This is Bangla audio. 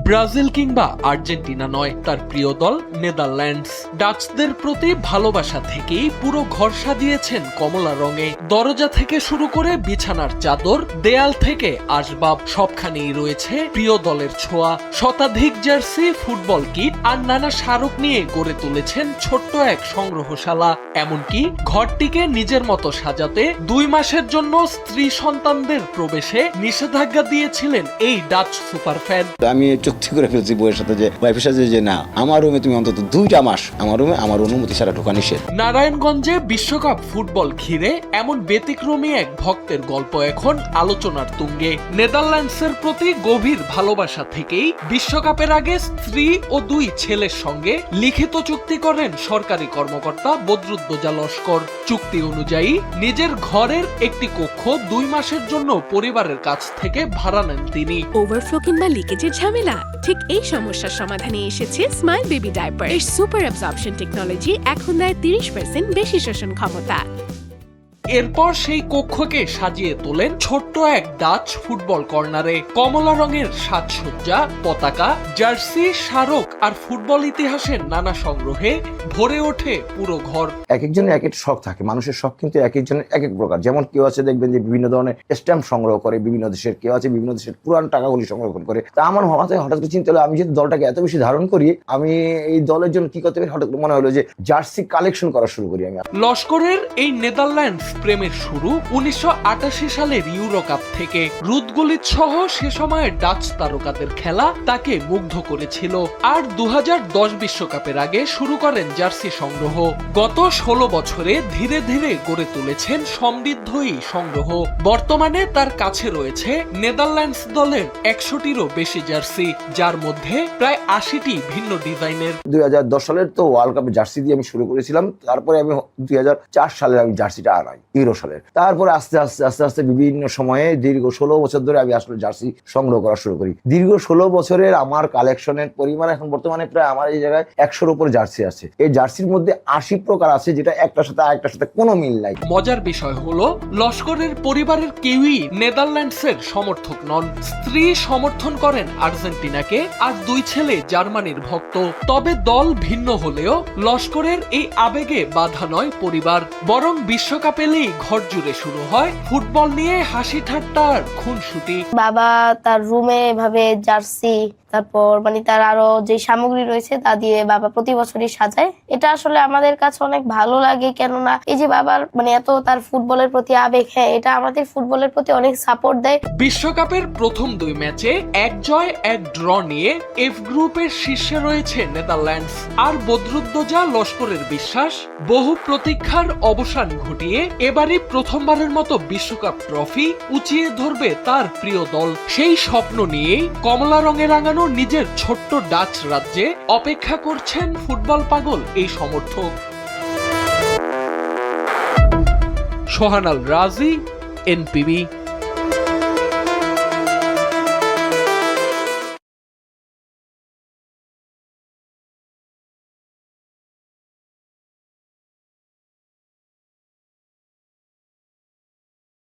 ব্রাজিল কিংবা আর্জেন্টিনা নয়, তার প্রিয় দল নেদারল্যান্ডস। ডাচদের প্রতি ভালোবাসা থেকেই পুরো ঘর সাজিয়েছেন কমলা রঙে। দরজা থেকে শুরু করে বিছানার চাদর, দেয়াল থেকে আসবাব, সবখানেই রয়েছে প্রিয় দলের ছোঁয়া। শতাধিক জার্সি, ফুটবল কিট আর নানা স্মারক নিয়ে গড়ে তুলেছেন ছোট্ট এক সংগ্রহশালা। এমনকি ঘরটিকে নিজের মতো সাজাতে 2 মাসের জন্য স্ত্রী সন্তানদের প্রবেশে নিষেধাজ্ঞা দিয়েছিলেন এই ডাচ সুপার ফ্যান। আমি চুক্তি করে ফেলছি বইয়ের সাথে, যে ওয়াইফের সাথে, যে না, আমার রুমে তুমি অন্তত 2টা মাস আমার রুমে আমার অনুমতি ছাড়া ঢোকা নিষেধ। নারায়ণগঞ্জে বিশ্বকাপ ফুটবল ঘিরে এমন ব্যতিক্রমী এক ভক্তের গল্প এখন আলোচনার তুঙ্গে। নেদারল্যান্ডসের প্রতি গভীর ভালোবাসা থেকেই বিশ্বকাপের আগে স্ত্রী ও 2 ছেলের সঙ্গে লিখিত চুক্তি করেন সরকারি কর্মকর্তা বদরুদ্দোজা লস্কর। চুক্তি অনুযায়ী নিজের ঘরের একটি কক্ষ 2 মাসের জন্য পরিবারের কাছ থেকে ভাড়া নেন তিনি। ওভারফ্লো কিংবা লিকেজের ঝামেলা? ঠিক এই সমস্যার সমাধানে এসেছে স্মাইল বেবি ডায়াপার। এর সুপার অ্যাবজর্পশন টেকনোলজি এখন দেয় 30% বেশি শোষণ ক্ষমতা। এরপর সেই কক্ষকে সাজিয়ে তোলেন ছোট্ট এক ডাচ ফুটবল কর্নারে। কমলা রঙের সাজসজ্জা, পতাকা, জার্সি, স্মারক আর ফুটবল ইতিহাসের নানা সংগ্রহে ভরে ওঠে পুরো ঘর। এক একজনের এক এক শখ থাকে, মানুষের শখ কিন্তু এক একজনের এক এক প্রকার। যেমন কেউ আছে দেখবেন যে বিভিন্ন ধরনের স্ট্যাম্প সংগ্রহ করে বিভিন্ন দেশের, কেউ আছে বিভিন্ন দেশের পুরান টাকাগুলি সংরক্ষণ করে। তা আমার মাথায় হঠাৎ করে চিন্তা হলো, আমি যদি দলটাকে এত বেশি ধারণ করি, আমি এই দলের জন্য কি করতে পারি। হঠাৎ মনে হলো যে জার্সি কালেকশন করা শুরু করি আমি। লস্করের এই নেদারল্যান্ডস প্রেমের শুরু 1988 সালের ইউরো কাপ থেকে। রুদগুলিত সহ সে সময়ের ডাচ তারকাদের খেলা তাকে মুগ্ধ করেছিল। আর 2010 বিশ্বকাপের আগে শুরু করেন জার্সি সংগ্রহ। গত 16 বছরে ধীরে ধীরে গড়ে তুলেছেন সমৃদ্ধই সংগ্রহ। বর্তমানে তার কাছে রয়েছে নেদারল্যান্ডস দলের 100টিরও বেশি জার্সি, যার মধ্যে প্রায় 80টি ভিন্ন ডিজাইনের। 2010 সালের তো ওয়ার্ল্ড কাপে জার্সি দিয়ে আমি শুরু করেছিলাম। তারপরে আমি 2004 সালে আমি জার্সিটা আনাই, ইউরো সালের। তারপরে আস্তে আস্তে বিভিন্ন সময়ে দীর্ঘ 16 বছর ধরে আমি আসলে জার্সি সংগ্রহ করা শুরু করি। দীর্ঘ 16 বছরের আমার কালেকশনের পরিমাণ এখন বর্তমানে প্রায় আমার এই জায়গায় 100-র উপরে জার্সি আছে। এই জার্সির মধ্যে 80 প্রকার আছে, যেটা একটার সাথে আরেকটার সাথে কোনো মিল নাই। মজার বিষয় হলো, লস্করের পরিবারের কেউই নেদারল্যান্ডসের সমর্থক নন। স্ত্রী সমর্থন করেন আর্জেন্টিনাকে আর 2 ছেলে জার্মানির ভক্ত। তবে দল ভিন্ন হলেও লস্করের এই আবেগে বাধা নয় পরিবার, বরং বিশ্বকাপ এলেই ঘর জুড়ে শুরু হয় ফুটবল নিয়ে হাসি ঠাট্টা আর খুনসুটি। বাবা তার রুমে এভাবে জার্সি, তারপর তার আরো যে সামগ্রী রয়েছে তা দিয়ে বাবা প্রতি বছরই সাজায়। এটা আসলে আমাদের কাছে অনেক ভালো লাগে, কেননা এই যে বাবার এত তার ফুটবলের প্রতি আবেগ, হ্যাঁ, এটা আমাদের ফুটবলের প্রতি অনেক সাপোর্ট দেয়। বিশ্বকাপের প্রথম 2 ম্যাচে 1 জয় 1 ড্র নিয়ে এফ গ্রুপের শীর্ষে রয়েছে নেদারল্যান্ডস। আর বদরুদ্দোজা লস্করের বিশ্বাস, বহু প্রতীক্ষার অবসান ঘটিয়ে এবারই প্রথমবারের মতো বিশ্বকাপ ট্রফি উঁচিয়ে ধরবে তার প্রিয় দল। সেই স্বপ্ন নিয়েই কমলা রঙে রাঙানো নিজের ছোট্ট ডাচ রাজ্যে অপেক্ষা করছেন ফুটবল পাগল এই সমর্থক। সোহানাল রাজি, এনপিবি।